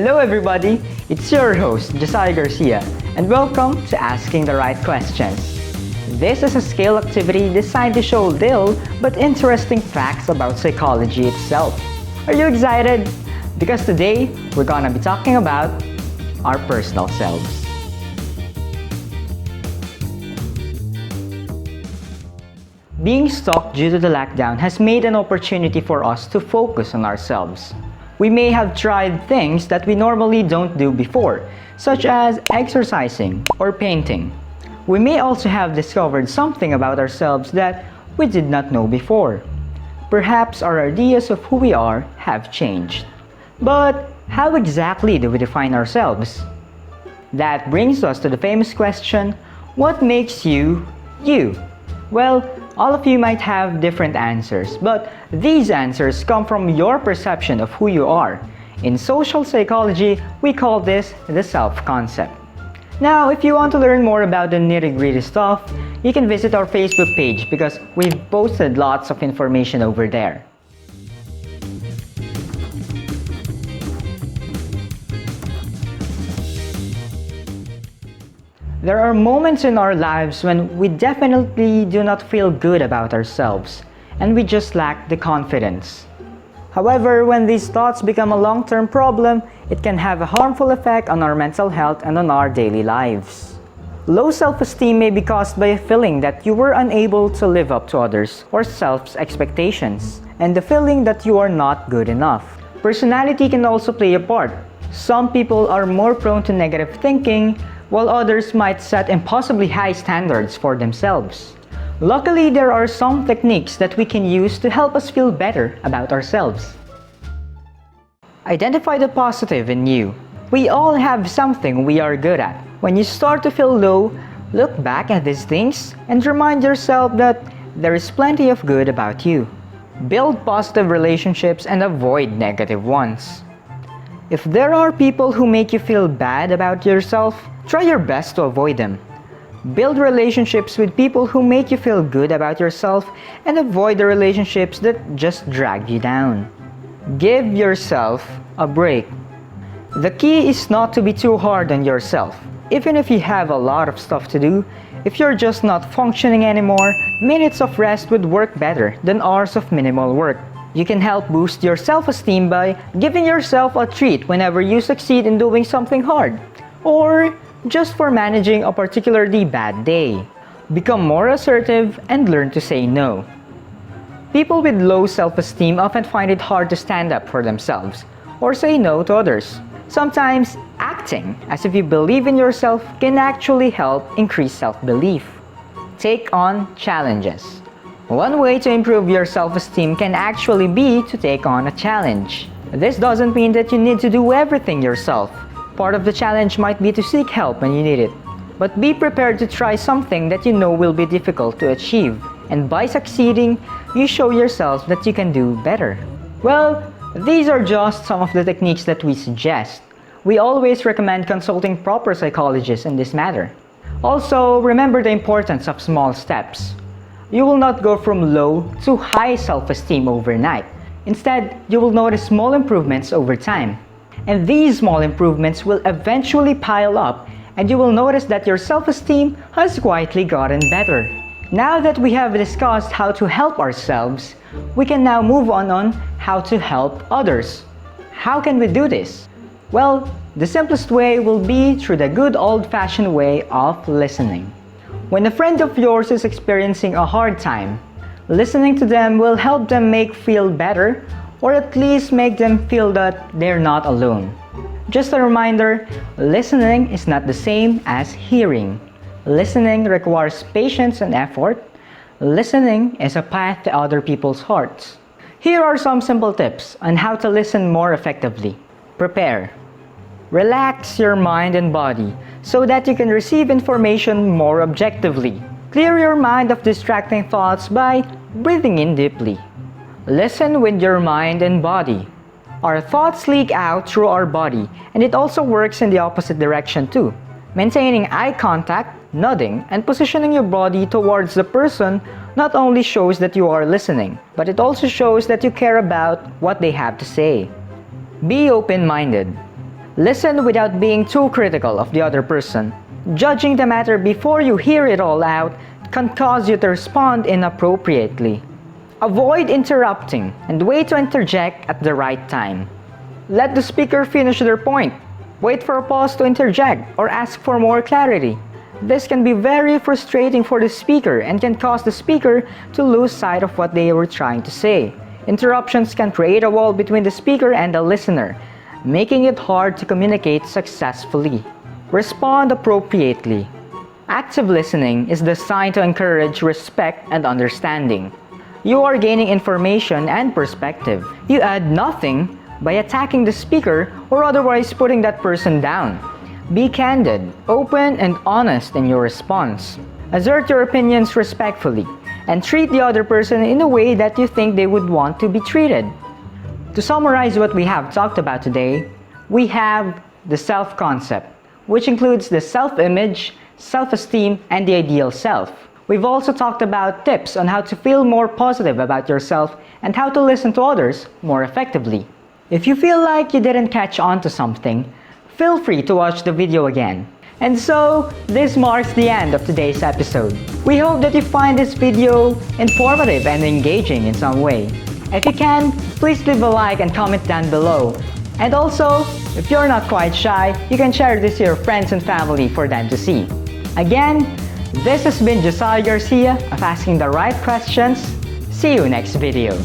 Hello everybody, it's your host Josiah Garcia and welcome to Asking the Right Questions. This is a scale activity designed to show little but interesting facts about psychology itself. Are you excited? Because today we're gonna be talking about our personal selves. Being stuck due to the lockdown has made an opportunity for us to focus on ourselves. We may have tried things that we normally don't do before, such as exercising or painting. We may also have discovered something about ourselves that we did not know before. Perhaps our ideas of who we are have changed. But how exactly do we define ourselves? That brings us to the famous question, what makes you, you? Well, all of you might have different answers, but these answers come from your perception of who you are. In social psychology, we call this the self-concept. Now, if you want to learn more about the nitty-gritty stuff, you can visit our Facebook page because we've posted lots of information over there. There are moments in our lives when we definitely do not feel good about ourselves, and we just lack the confidence. However, when these thoughts become a long-term problem, it can have a harmful effect on our mental health and on our daily lives. Low self-esteem may be caused by a feeling that you were unable to live up to others or self's expectations, and the feeling that you are not good enough. Personality can also play a part. Some people are more prone to negative thinking, while others might set impossibly high standards for themselves. Luckily, there are some techniques that we can use to help us feel better about ourselves. Identify the positive in you. We all have something we are good at. When you start to feel low, look back at these things and remind yourself that there is plenty of good about you. Build positive relationships and avoid negative ones. If there are people who make you feel bad about yourself, try your best to avoid them. Build relationships with people who make you feel good about yourself and avoid the relationships that just drag you down. Give yourself a break. The key is not to be too hard on yourself. Even if you have a lot of stuff to do, if you're just not functioning anymore, minutes of rest would work better than hours of minimal work. You can help boost your self-esteem by giving yourself a treat whenever you succeed in doing something hard, or just for managing a particularly bad day. Become more assertive and learn to say no. People with low self-esteem often find it hard to stand up for themselves or say no to others. Sometimes, acting as if you believe in yourself can actually help increase self-belief. Take on challenges. One way to improve your self-esteem can actually be to take on a challenge. This doesn't mean that you need to do everything yourself. Part of the challenge might be to seek help when you need it. But be prepared to try something that you know will be difficult to achieve. And by succeeding, you show yourself that you can do better. Well, these are just some of the techniques that we suggest. We always recommend consulting proper psychologists in this matter. Also, remember the importance of small steps. You will not go from low to high self-esteem overnight. Instead, you will notice small improvements over time. And these small improvements will eventually pile up and you will notice that your self-esteem has quietly gotten better. Now that we have discussed how to help ourselves, we can now move on how to help others. How can we do this? Well, the simplest way will be through the good old-fashioned way of listening. When a friend of yours is experiencing a hard time, listening to them will help them feel better, or at least make them feel that they're not alone. Just a reminder, listening is not the same as hearing. Listening requires patience and effort. Listening is a path to other people's hearts. Here are some simple tips on how to listen more effectively. Prepare. Relax your mind and body so that you can receive information more objectively. Clear your mind of distracting thoughts by breathing in deeply. Listen with your mind and body. Our thoughts leak out through our body, and it also works in the opposite direction too. Maintaining eye contact, nodding, and positioning your body towards the person not only shows that you are listening, but it also shows that you care about what they have to say. Be open-minded. Listen without being too critical of the other person. Judging the matter before you hear it all out can cause you to respond inappropriately. Avoid interrupting and wait to interject at the right time. Let the speaker finish their point. Wait for a pause to interject or ask for more clarity. This can be very frustrating for the speaker and can cause the speaker to lose sight of what they were trying to say. Interruptions can create a wall between the speaker and the listener, making it hard to communicate successfully. Respond appropriately. Active listening is designed to encourage respect and understanding. You are gaining information and perspective. You add nothing by attacking the speaker or otherwise putting that person down. Be candid, open, and honest in your response. Assert your opinions respectfully and treat the other person in a way that you think they would want to be treated. To summarize what we have talked about today, we have the self-concept, which includes the self-image, self-esteem, and the ideal self. We've also talked about tips on how to feel more positive about yourself and how to listen to others more effectively. If you feel like you didn't catch on to something, feel free to watch the video again. And so, this marks the end of today's episode. We hope that you find this video informative and engaging in some way. If you can, please leave a like and comment down below. And also, if you're not quite shy, you can share this to your friends and family for them to see. Again, this has been Josiah Garcia of Asking the Right Questions. See you next video.